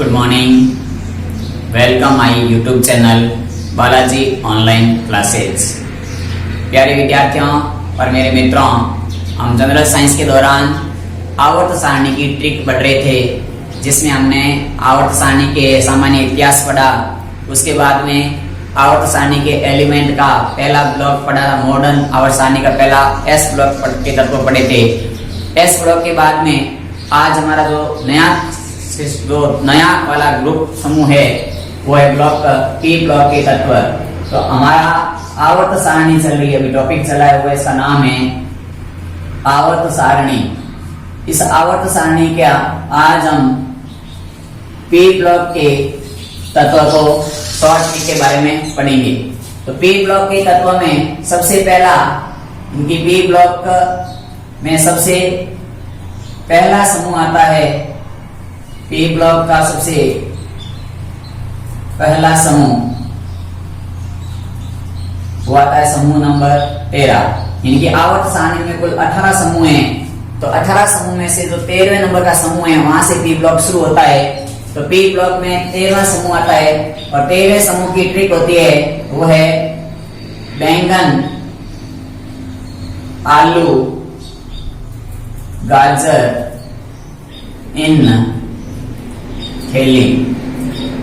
Good morning, welcome my YouTube channel Balaji online classes. प्यारे विद्यार्थियों और मेरे मित्रों, हम जनरल साइंस के दौरान आवर्त सारणी की ट्रिक पढ़ रहे थे, जिसमें हमने आवर्त सारणी के सामान्य इतिहास पढ़ा। उसके बाद में आवर्त सारणी के एलिमेंट का पहला ब्लॉक पढ़ा, मॉडर्न आवर्त सारणी का पहला एस ब्लॉक के तत्व पढ़े थे। एस ब्लॉक के बाद में आज हमारा जो नया वाला ग्रुप समूह है वो है ब्लॉक पी ब्लॉक के तत्व। तो हमारा आवर्त सारणी चल रही है, अभी टॉपिक चला है वो, इसका नाम है आवर्त सारणी। इस आवर्त सारणी का आज हम पी ब्लॉक के तत्व को शॉर्ट ट्रिक के बारे में पढ़ेंगे। तो पी ब्लॉक के तत्व में सबसे पहला, इनकी पी ब्लॉक में सबसे पहला समूह आता है, पी ब्लॉक का सबसे पहला समूह वो आता है समूह नंबर 13। इनकी आवर्त सारणी में कुल 18 समूह हैं। तो 18 समूह में से जो 13वें नंबर का समूह है वहां से पी ब्लॉक शुरू होता है। तो पी ब्लॉक में 13वां समूह आता है और 13वें समूह की ट्रिक होती है वो है बैंगन, आलू, गाजर इन थैली।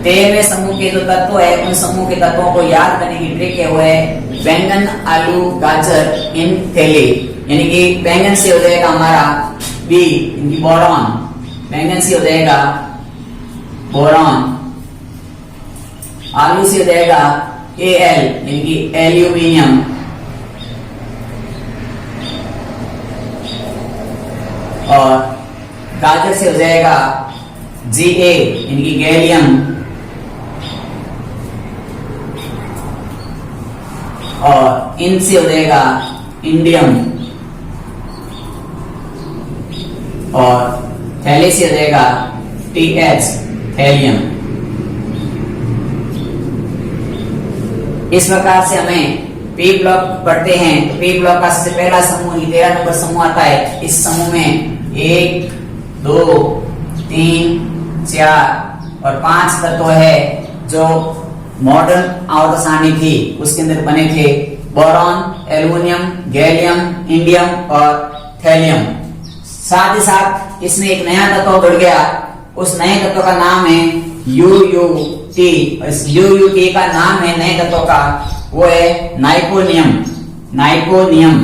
13वें समूह के जो तत्व है उन समूह के तत्वों को याद करने की ट्रिक है वो है बैंगन, आलू, गाजर इन थैली। यानी कि बैंगन से हो जाएगा हमारा बी, इनकी बोरॉन। बैंगन से हो जाएगा बोरॉन, आलू से हो जाएगा एल यानी कि एल्यूमिनियम, और गाजर से हो जाएगा Ga यानी कि गैलियम, और इन से हो जाएगा इंडियम, और थैली से हो जाएगा TH थैलियम। इस प्रकार से हमें पी ब्लॉक पढ़ते हैं। तो पी ब्लॉक का सबसे पहला समूह 13 नंबर समूह आता है। इस समूह में 1, 2, 3, 4 और 5 तत्व है जो मॉडर्न आवर्त सारणी थी उसके अंदर बने थे, बोरॉन, एल्युमिनियम, गैलियम, इंडियम और थैलियम। साथ ही साथ इसमें एक नया तत्व जुड़ गया, उस नए तत्व का नाम है UUT। इस UUT का नाम है नए तत्व का वो है नाइकोनियम। नाइकोनियम,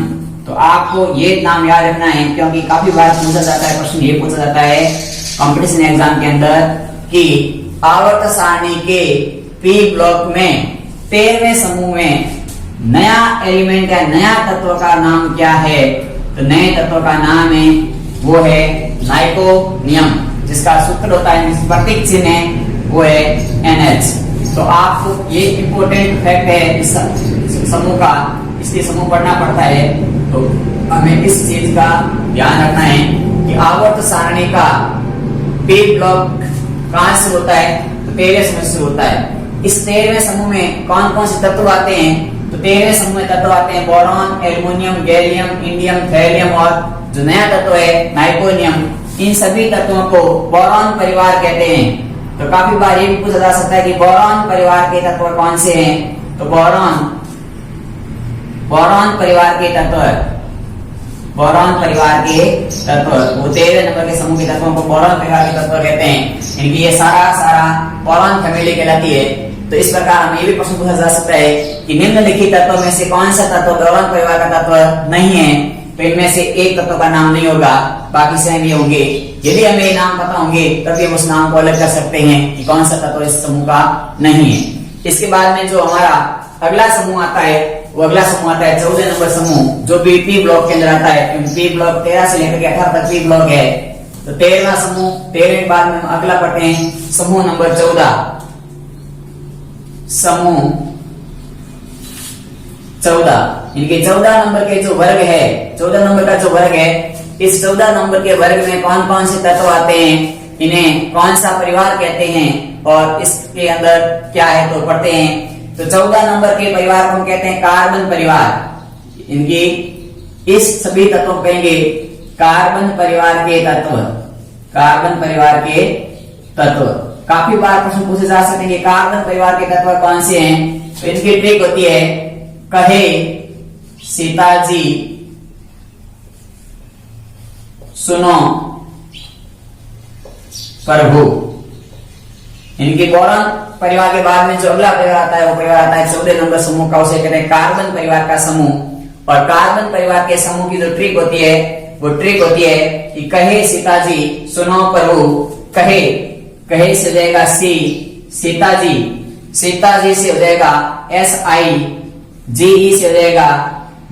तो आपको ये नाम याद रखना है क्योंकि काफी बार पूछा जाता है, क्वेश्चन ये पूछा जाता है कंपटीशन एग्जाम के अंदर कि आवर्त सारणी के पी ब्लॉक में 13वें समूह में नया एलिमेंट का, नया तत्व का नाम क्या है। तो नए तत्व का नाम है वो है नाइकोनियम, जिसका सूत्र होता है, प्रतीक चिन्ह है वो है NH। तो आपको ये इंपॉर्टेंट फैक्ट है इस समूह का, इसलिए समूह पढ़ना पड़ता है। तो हमें इस चीज का ध्यान रखना है कि आवर्त सारणी का पी ब्लॉक कहां से होता है, तो 13वें समूह से होता है। इस 13वें समूह में कौन कौन से तत्व आते हैं, तो 13वें समूह में तत्व आते हैं boron, aluminium, gallium, indium, thallium और जो नया तत्व है नाइकोनियम। इन सभी तत्वों को बोरॉन परिवार कहते हैं। तो काफी बार ये भी पूछा जा सकता है कि बोरॉन परिवार के तत्व कौन से हैं। तो बोरॉन परिवार के तत्व, बोरॉन परिवार के तत्व वो 13वें नंबर के समूह के तत्वों को बोरॉन परिवार के तत्व कहते हैं। यानी कि ये सारा बोरॉन फैमिली कहलाती है। तो इस प्रकार हमें ये भी प्रश्न पूछा जा सकता है कि निम्नलिखित तत्वों में से कौन सा तत्व बोरॉन परिवार का तत्व नहीं है। तो इनमें से एक तत्व का नाम नहीं होगा, बाकी सभी होंगे। यदि हमें नाम पता होंगे तभी हम उस नाम को अलग कर सकते हैं कि कौन सा तत्व इस समूह का नहीं है। इसके बाद में जो हमारा अगला समूह आता है वो अगला समूह आता है 14 नंबर समूह, जो भी पी ब्लॉक के अंदर आता है। पी ब्लॉक 13 से लेकर 18 तक पी ब्लॉक है। तो 13वां समूह, 13वें के बाद में अगला पढ़ते हैं समूह नंबर 14। समूह 14 इनके 14 नंबर के जो वर्ग है, 14 नंबर का जो वर्ग है, इस 14 नंबर के वर्ग में कौन कौन से तत्व आते हैं, इन्हें कौन सा परिवार कहते हैं और इसके अंदर क्या है तो पढ़ते हैं। तो 14 नंबर के परिवार को हम कहते हैं कार्बन परिवार। इनकी इस सभी तत्वों को कहेंगे कार्बन परिवार के तत्व, कार्बन परिवार के तत्व। काफी बार प्रश्न पूछे जा सकते हैं कि कार्बन परिवार के तत्व कौन से हैं। तो इनकी ट्रिक होती है कहे सीताजी सुनो प्रभु। इनके बोरॉन परिवार के बाद में जो अगला परिवार आता है वो परिवार आता है 14 नंबर समूह का, उसे कहते हैं कार्बन परिवार का समूह। और कार्बन परिवार के समूह की जो ट्रिक होती है वो ट्रिक होती है कि कहे सीताजी सुनो प्रभु। कहे कहे से हो जाएगा सी, सीताजी, सीताजी से हो जाएगा SI, GE से हो जाएगा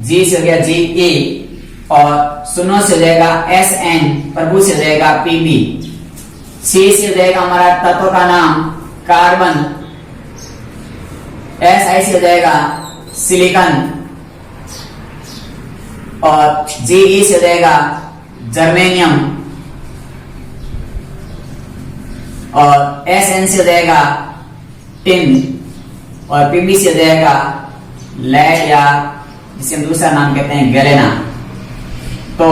G से हो गया GE, और सुनो से हो जाएगा SN, प्रभु से हो जाएगा PB। C से हो जाएगा हमारा तत्व का नाम कार्बन, SI से हो जाएगा सिलिकॉन, और GE से हो जाएगा जर्मेनियम, और SN से हो जाएगा टिन, और PB से हो जाएगा लेड, या जिसे हम दूसरा नाम कहते हैं गैलेना। तो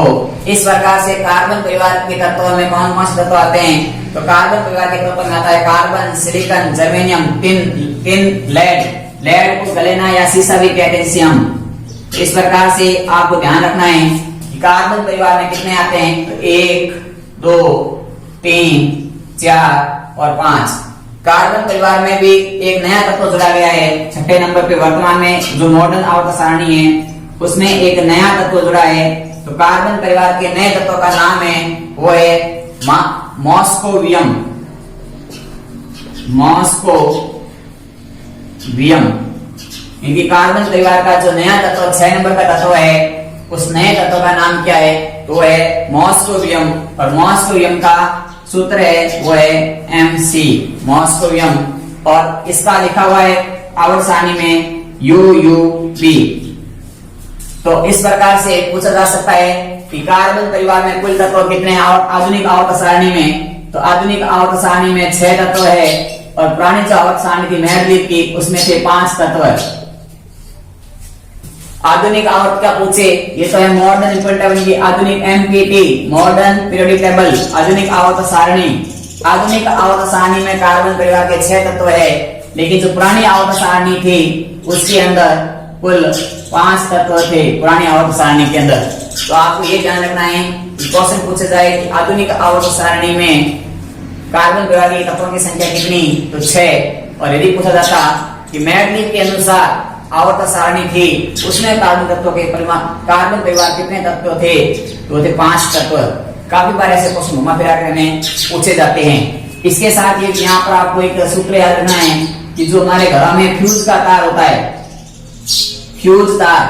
इस प्रकार से कार्बन परिवार के तत्वों में कौन कौन से तत्व आते हैं। तो कार्बन परिवार के तत्व में आता है carbon, silicon, germanium, tin, lead. Lead को गलेना या सीसा भी कहते हैं, जिसे हम। इस प्रकार से आपको ध्यान रखना है कि कार्बन परिवार में कितने आते हैं। तो 1, 2, 3, 4 और 5। कार्बन परिवार में भी एक नया तत्व जुड़ा गया है। 6ठे नंबर पे वर्तमान में जो मॉडर्न आवर्त सारणी है उसमें एक नया तत्व जुड़ा है। तो कार्बन परिवार के नए तत्व का नाम है वो है मॉस्कोवियम। मॉस्कोवियम इनकी कार्बन परिवार का जो नया तत्व 6 नंबर का तत्व है उस नए तत्व का नाम क्या है। तो वो है मॉस्कोवियम, और मॉस्कोवियम का सूत्र है वो है MC, मॉस्कोवियम। और इसका लिखा हुआ है आवर्त सारणी में UUB। तो इस प्रकार से पूछा जा सकता है कि कार्बन परिवार में कुल तत्व कितने हैं आधुनिक आवर्त सारणी में। तो आधुनिक आवर्त सारणी में 6 तत्व है, और पुरानी जो आवर्त सारणी थी मैडलिप की उसमें से 5 तत्व। आधुनिक आवर्त क्या पूछे, ये तो है मॉडर्न इम्पीरियड की आधुनिक MPT, मॉडर्न पीरियोडिक टेबल, आधुनिक आवर्त सारणी। आधुनिक आवर्त सारणी में कार्बन परिवार के 6 तत्व है, लेकिन जो पुरानी आवर्त सारणी थी उसके अंदर कुल 5 तत्व थे पुरानी आवर्त सारणी के अंदर। तो आपको ये ध्यान रखना है कि क्वेश्चन पूछा जाए कि आधुनिक आवर्त सारणी में कार्बन परिवार के तत्वों की संख्या कितनी, तो 6। और यदि पूछा जाता कि मैडलिप के अनुसार आवर्त सारणी थी उसमें कार्बन तत्व के कार्बन परिवार कितने तत्व थे, तो थे 5 तत्व। काफी बार ऐसे क्वेश्चन घुमा फिरा कर हमें पूछे जाते हैं। इसके साथ ये यहाँ पर आपको एक सूत्र याद रखना है कि जो हमारे घरों में फ्यूज का तार होता है, फ्यूज तार,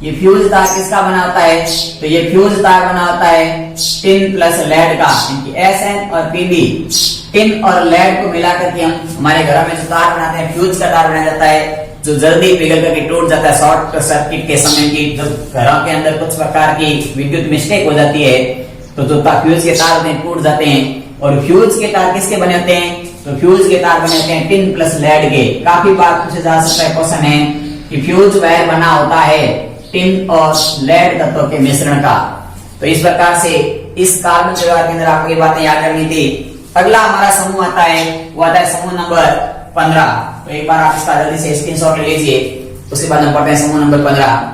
ये फ्यूज तार किसका बना होता है। तो ये फ्यूज तार बना होता है टिन प्लस लेड का, SN और PB। टिन और लेड को मिलाकर के हम हमारे घरों में जो तार बनाते हैं फ्यूज का तार बनाया जाता है, जो जल्दी पिघल करके टूट जाता है शॉर्ट सर्किट के समय की। जब घरों के अंदर कुछ प्रकार की विद्युत मिस्टेक हो जाती है तो जो फ्यूज के तार होते हैं टूट जाते हैं। और फ्यूज के तार किसके बने होते हैं, तो फ्यूज के तार बने होते हैं टिन प्लस लेड के। काफी बार पूछा जा सकता है क्वेश्चन है कि फ्यूज वायर बना होता है टिन और लेड तत्वों के मिश्रण का। तो इस प्रकार से इस कार्बन परिवार के अंदर आपको ये बातें याद करनी थी। अगला हमारा समूह आता है वो आता है समूह नंबर 15। तो एक बार आप इसका जल्दी से स्क्रीनशॉट ले लीजिए, उसके बाद हम पढ़ते हैं समूह नंबर 15।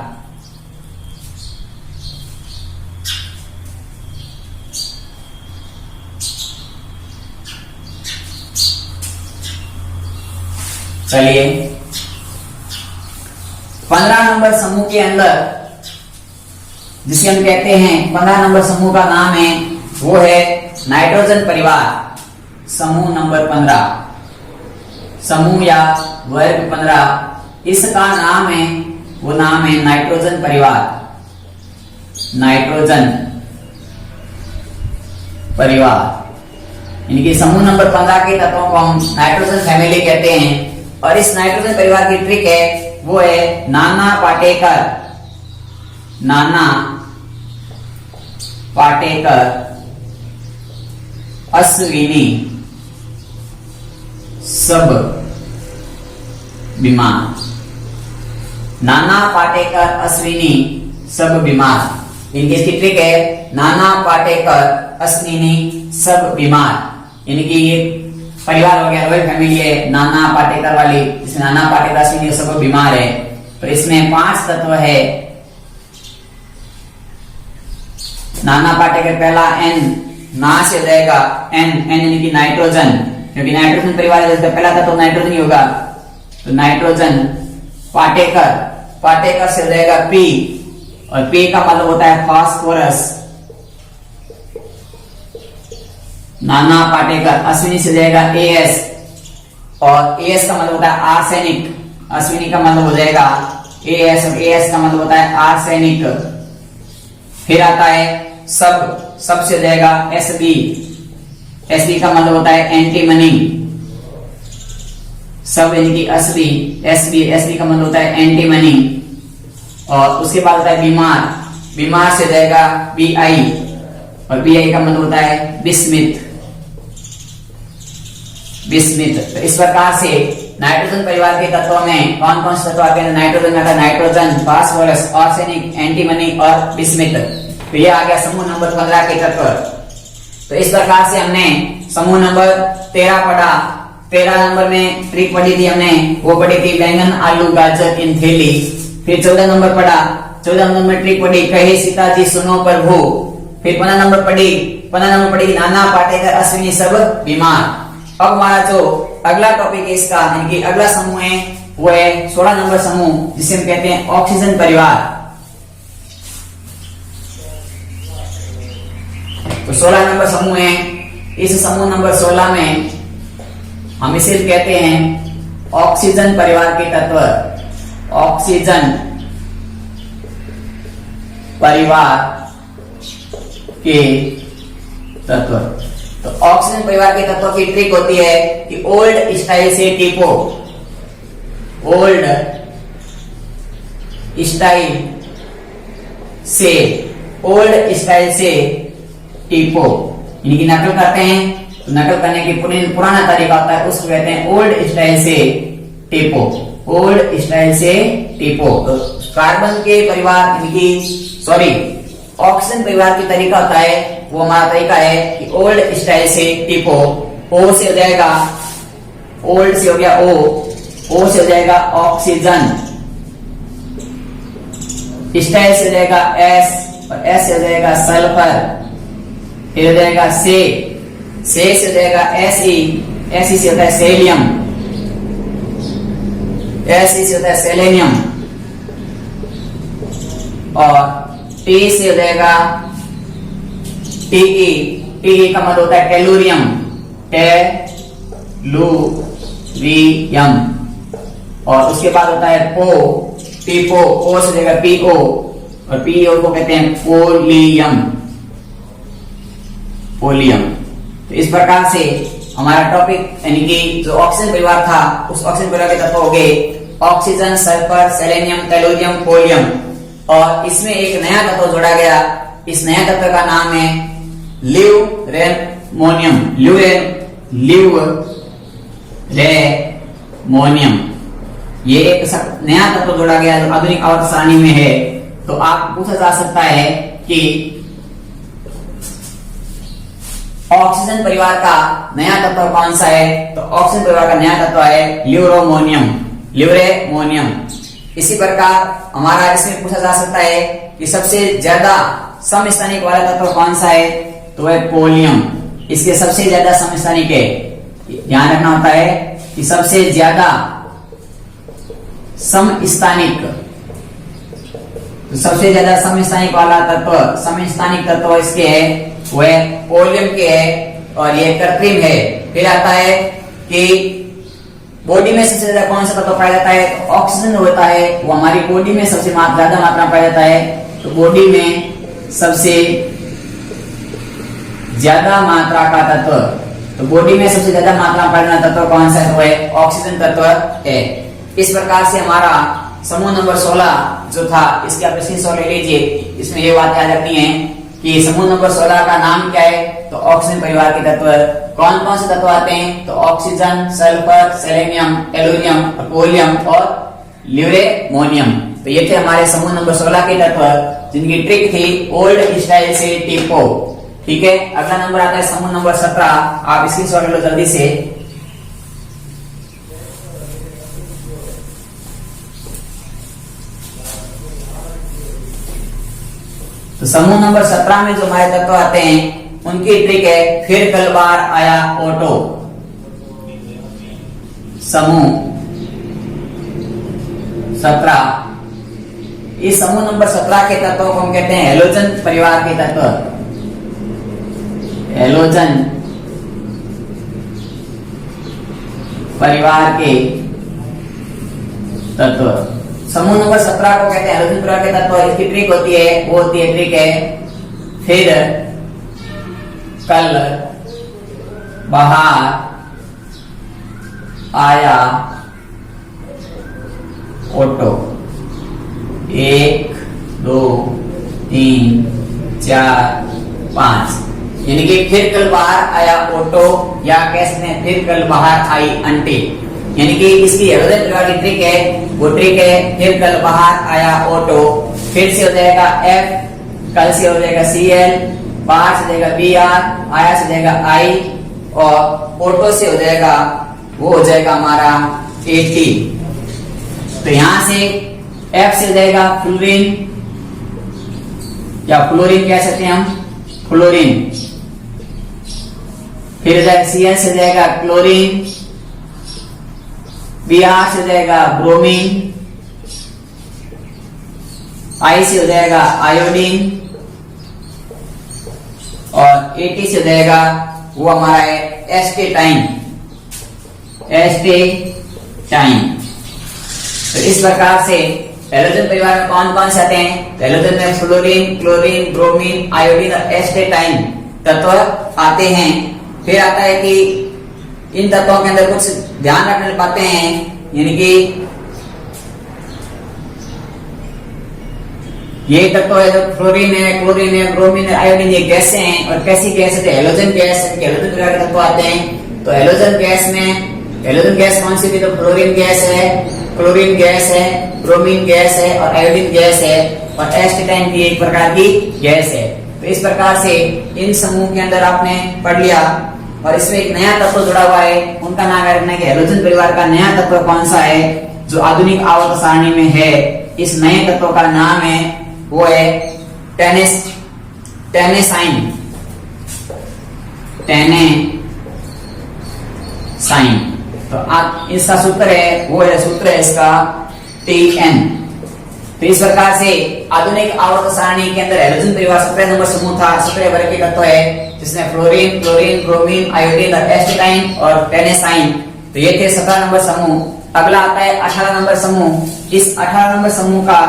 चलिए 15 नंबर समूह के अंदर जिसे हम कहते हैं 15 नंबर समूह का नाम है वो है नाइट्रोजन परिवार। समूह नंबर 15, समूह या वर्ग 15, इसका नाम है वो नाम है नाइट्रोजन परिवार। नाइट्रोजन परिवार इनके समूह नंबर 15 के तत्वों को हम नाइट्रोजन फैमिली कहते हैं। और इस नाइट्रोजन परिवार की ट्रिक है वो है नाना पाटेकर। नाना पाटेकर, अश्विनी, सब बीमार। नाना पाटेकर, अश्विनी, सब बीमार। इनकी ट्रिक है नाना पाटेकर, अश्विनी, सब बीमार। इनकी ये परिवार हो गया, रॉयल फैमिली है, नाना पाटेकर वाली, जिसमें नाना पाटेकर अश्विनी सब बीमार है। तो इसमें 5 तत्व है। नाना पाटेकर पहला एन, ना से हो जाएगा एन, एन यानी कि नाइट्रोजन, क्योंकि नाइट्रोजन परिवार है तो पहला तत्व नाइट्रोजन ही होगा। तो नाइट्रोजन। पाटेकर, पाटेकर से हो जाएगा पी, और पी का मतलब होता है फास्फोरस। नाना पाटेकर। अश्विनी से जाएगा एएस, और एएस का मतलब होता है आर्सेनिक। अश्विनी का मतलब हो जाएगा एएस, और एएस का मतलब होता है आर्सेनिक। फिर आता है सब, सब से जाएगा एसबी, एसबी का मतलब होता है एंटीमनी। सब यानी कि असली, एसबी, एसबी का मतलब होता है एंटीमनी। और उसके बाद होता है बीमार, बीमार से जाएगा बीआई, और बीआई का मतलब होता है बिस्मिथ, बिस्मिथ। तो इस प्रकार से नाइट्रोजन परिवार के तत्वों में कौन कौन से तत्व आते हैं? नाइट्रोजन में आता है नाइट्रोजन, फास्फोरस, आर्सेनिक, एंटीमनी और बिस्मिथ। तो ये आ गया समूह नंबर 15 के तत्व। तो इस प्रकार से हमने समूह नंबर 13 पढ़ा। 13 नंबर में ट्रिक पढ़ी थी हमने, वो पढ़ी थी बैंगन आलू गाजर इन थैली। फिर 14 नंबर पढ़ा, 14 नंबर में ट्रिक पढ़ी कहे सीता जी सुनो प्रभु। फिर 15 नंबर पढ़ी नाना पाटेकर अश्विनी सब बीमार। अब हमारा जो अगला टॉपिक है इसका, यानी कि अगला समूह है वो है 16 नंबर समूह, जिसे हम कहते हैं ऑक्सीजन परिवार। तो 16 नंबर समूह है। इस समूह नंबर 16 में हम इसे कहते हैं ऑक्सीजन परिवार के तत्व। ऑक्सीजन परिवार के तत्व। तो ऑक्सीजन परिवार के तत्व की ट्रिक होती है कि ओल्ड स्टाइल से टिपो, ओल्ड स्टाइल से, ओल्ड स्टाइल से टिपो, यानी कि नकल करते हैं। तो नकल करने की पुराना तरीका होता है, उसको कहते हैं ओल्ड स्टाइल से टिपो, ओल्ड स्टाइल से टिपो। तो कार्बन के परिवार यानी कि सॉरी ऑक्सीजन परिवार की तरीका होता है, वो हमारा तरीका है कि ओल्ड स्टाइल से टिपो। ओ से हो जाएगा, ओल्ड से हो गया ओ से हो जाएगा ऑक्सीजन, स्टाइल से हो जाएगा एस, और एस से हो जाएगा सल्फर। फिर हो जाएगा से हो जाएगा एसई, एसई से होता है सेलियम, एसई से होता है सेलेनियम। और टी से हो जाएगा टीई, टीई का मतलब होता है टेलुरियम, टेलुरियम। और उसके बाद होता है पो, पीपो, ओ से जाएगा पीओ, और पीओ को कहते हैं पोलियम, पोलियम। तो इस प्रकार से हमारा टॉपिक यानी कि जो ऑक्सीजन परिवार था, उस ऑक्सीजन परिवार के तत्व हो गए ऑक्सीजन, सल्फर, सेलेनियम, टेलुरियम, पोलियम। और इसमें एक नया तत्व जोड़ा गया। इस नया तत्व का नाम है ल्यूरेमोनियम, ल्यूरेमोनियम। ये एक नया तत्व जोड़ा गया जो आधुनिक आवर्त सारणी में है। तो आप पूछा जा सकता है कि ऑक्सीजन परिवार का नया तत्व कौन सा है? तो ऑक्सीजन परिवार का नया तत्व है ल्यूरोमोनियम, ल्यूरेमोनियम। इसी प्रकार हमारा इसमें पूछा जा सकता है कि सबसे ज्यादा समस्थानिक वाला तत्व कौन सा है? तो है पोलियम। इसके सबसे ज्यादा समस्थानिक है, ध्यान रखना होता है कि सबसे ज्यादा समस्थानिक, तो सबसे ज्यादा समस्थानिक वाला तत्व, समस्थानिक तत्व इसके है वह पोलियम के है, और ये कृत्रिम है। फिर आता है कि बॉडी में सबसे ज्यादा कौन सा तत्व पाया जाता है? तो ऑक्सीजन होता है, वो हमारी बॉडी में सबसे ज्यादा मात्रा में पाया जाता है। तो बॉडी में सबसे ज्यादा मात्रा का तत्व, तो बॉडी में सबसे ज्यादा मात्रा में पाया जाने वाला तत्व कौन सा है? तो है ऑक्सीजन तत्व है। इस प्रकार से हमारा समूह नंबर 16 जो था, इसके आप स्क्रीनशॉट ले लीजिए। इसमें ये बात याद रखनी है कि समूह नंबर 16 का नाम क्या है? तो ऑक्सीजन परिवार के तत्व। कौन कौन से तत्व आते हैं? तो ऑक्सीजन, सल्फर, सेलेनियम, टेलुरियम, पोलियम और ल्यूरेमोनियम। तो ये थे हमारे समूह नंबर 16 के तत्व, जिनकी ट्रिक थी ओल्ड स्टाइल से टिपो। ठीक है, अगला नंबर आता है समूह नंबर 17। आप स्क्रीनशॉट लो जल्दी से। तो समूह नंबर 17 में जो हमारे तत्व आते हैं उनकी ट्रिक है फिर कल बार आया ऑटो। समूह 17, इस समूह नंबर 17 के तत्वों को हम कहते हैं हैलोजन परिवार के तत्व। हैलोजन परिवार के तत्व। समूह नंबर 17 को कहते हैं हैलोजन परिवार के तत्व। इसकी ट्रिक होती है, वो होती है ट्रिक है फिर कल बाहर आया ऑटो। 1 2 3 4 5, यानी कि फिर कल बाहर आया ऑटो, या कैसे में फिर कल बाहर आई आंटी। यानी कि इसकी हैलोजन परिवार की ट्रिक है, वो ट्रिक है फिर कल बाहर आया ऑटो। फिर से हो जाएगा एफ, कल से हो जाएगा Cl, बाहर से हो जाएगा Br, आया से हो जाएगा I, और ऑटो से हो जाएगा वो हो जाएगा हमारा AT। तो यहां से F से हो जाएगा फ्लोरीन, या फ्लोरीन कह सकते हैं हम, फ्लोरीन। फिर हो जाएगा Cl से हो जाएगा क्लोरीन, Br से हो जाएगा ब्रोमीन, I से हो जाएगा आयोडीन, और AT से हो जाएगा वो हमारा है एस्टेटाइन। एस्टेटाइन। तो इस प्रकार से हैलोजन परिवार में कौन कौन से आते हैं? हैलोजन में फ्लोरीन, क्लोरीन, ब्रोमीन, आयोडीन और एस्टेटाइन तत्व आते हैं। फिर आता है कि इन तत्वों के अंदर कुछ ध्यान रखने पाते हैं, यानी कि ये तत्व है जो फ्लोरीन है, क्लोरीन है, ब्रोमीन है, आयोडीन, ये गैसें हैं। और कैसी गैस है? हैलोजन गैस है। हैलोजन परिवार के तत्व आते हैं। तो हैलोजन गैस में हैलोजन गैस कौन सी थी? तो फ्लोरीन गैस है, क्लोरीन गैस है, ब्रोमीन गैस है और आयोडीन गैस है, और एस्टेटाइन भी एक प्रकार की गैस है। तो इस प्रकार से इन समूह के अंदर आपने पढ़ लिया। और इसमें एक नया तत्व जुड़ा हुआ है, उनका नाम रखना है कि हैलोजन परिवार का नया तत्व कौन सा है जो आधुनिक आवर्त सारणी में है। इस नए तत्व का नाम है वो है टेनेसाइन। टेनेसाइन। तो आप इसका सूत्र है, वो है सूत्र है इसका Tn। तो इस प्रकार से आधुनिक आवर्त सारणी के अंदर हैलोजन परिवार 17 नंबर समूह था, 17 वर्ग के तत्व है, जिसमें फ्लोरीन, क्लोरीन, ब्रोमीन, आयोडीन और एस्टेटाइन और टेनेसाइन। तो ये थे 17 नंबर समूह। अगला आता है 18 नंबर समूह। इस 18 नंबर समूह का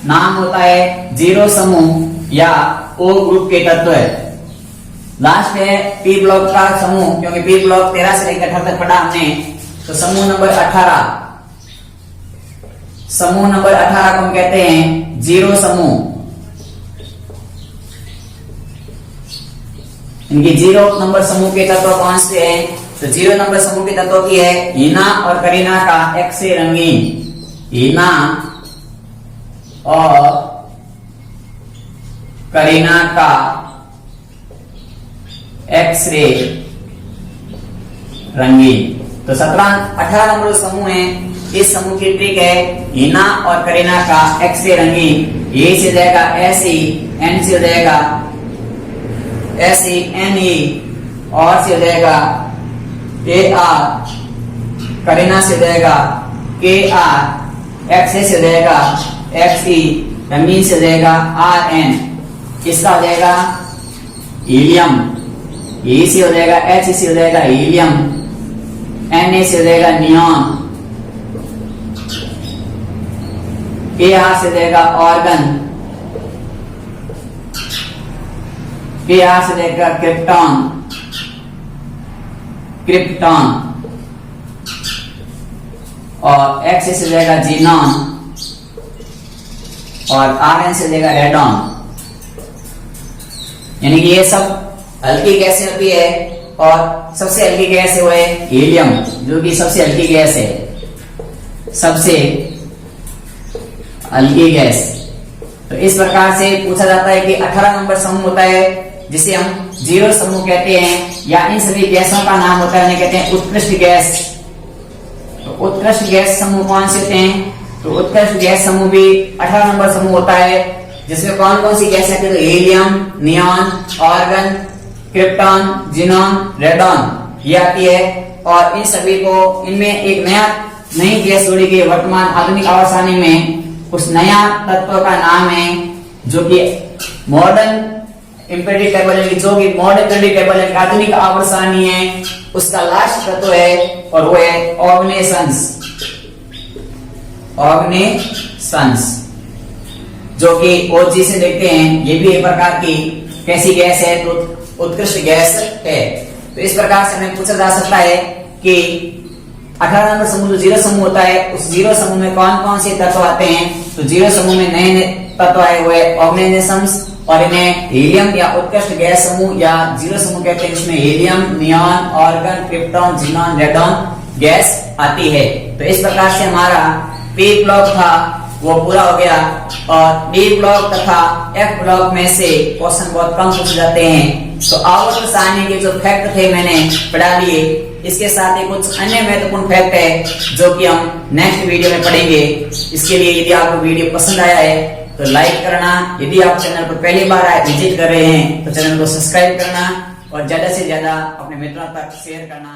नाम होता है जीरो समूह या O ग्रुप के तत्व है। लास्ट है P ब्लॉक का समूह, क्योंकि P ब्लॉक 13 से लेकर 18 तक पढ़ा हमने। तो समूह नंबर 18, समूह नंबर 18 को हम कहते हैं जीरो समूह। इनकी जीरो नंबर समूह के तत्व कौन से हैं? तो जीरो नंबर समूह के तत्व की है हीना और करीना का एक्स-रे रंगीन। हीना और करीना का एक्स-रे रंगीन। तो 18 नंबर समूह है। इस समूह की ट्रिक है हीना और करीना का एक्स-रे रंगीन। ये से जाएगा SE, N से हो जाएगा SENE, और से हो जाएगा AR, करीना से हो जाएगा KR, एक्स-रे से हो जाएगा XE, रंगीन से हो जाएगा RN। इसका हो जाएगा हीलियम। E से हो जाएगा H से हो जाएगा हीलियम, Na से हो जाएगा नियॉन, KR से हो जाएगा ऑर्गन, KR से हो जाएगा क्रिप्टॉन, और X से हो जाएगा जीनॉन, और Rn से हो जाएगा रेडॉन। यानी कि ये सब हल्की गैसें होती है, और सबसे हल्की गैस है वो है हीलियम, जो कि सबसे हल्की गैस है, सबसे हल्की गैस। तो इस प्रकार से पूछा जाता है कि 18 नंबर समूह होता है जिसे हम जीरो समूह कहते हैं, या इन सभी गैसों का नाम होता है उन्हें कहते हैं उत्कृष्ट गैस। तो उत्कृष्ट गैस समूह कौन से होते हैं? तो उत्कृष्ट गैस समूह भी 18 नंबर समूह होता है, जिसमें कौन कौन सी गैस आती है, तो helium, neon, argon, krypton, xenon, radon ये आती है। और इन सभी को इनमें एक नई गैस जोड़ी गई वर्तमान आधुनिक आवर्सानी में। उस नया तत्व का नाम है जो कि मॉडर्न इम्पेरिक टेबल, जो कि मॉडर्न इम्पेरिक टेबल आधुनिक आवर्सानी है, उसका लास्ट तत्व है और वो है ऑग्नेसंस। ऑग्नेसंस जो कि OG से देखते हैं, ये भी एक प्रकार की कैसी गैस है, तो उत्कृष्ट गैस है। तो इस प्रकार से हमें पूछा जा सकता है कि 18 नंबर समूह जो जीरो समूह होता है, उस जीरो समूह में कौन कौन से तत्व आते हैं। तो जीरो समूह में नए तत्व आए हुए ऑर्गेनिजम्स, और इन्हें हीलियम या उत्कृष्ट गैस समूह या जीरो समूह कहते हैं। इसमें helium, neon, argon, krypton, xenon, radon gas आती है। तो इस प्रकार से हमारा पी ब्लॉक था वो पूरा हो गया। और डी ब्लॉक तथा एफ ब्लॉक में से क्वेश्चन बहुत कम पूछे जाते हैं। तो आवर्त सारणी के जो फैक्ट थे मैंने पढ़ा लिए। इसके साथ ही कुछ अन्य महत्वपूर्ण फैक्ट है जो कि हम नेक्स्ट वीडियो में पढ़ेंगे। इसके लिए यदि आपको वीडियो पसंद आया है तो लाइक करना, यदि आप चैनल पर पहली बार विजिट कर रहे हैं तो चैनल को सब्सक्राइब करना और ज्यादा से ज्यादा अपने मित्रों तक शेयर करना।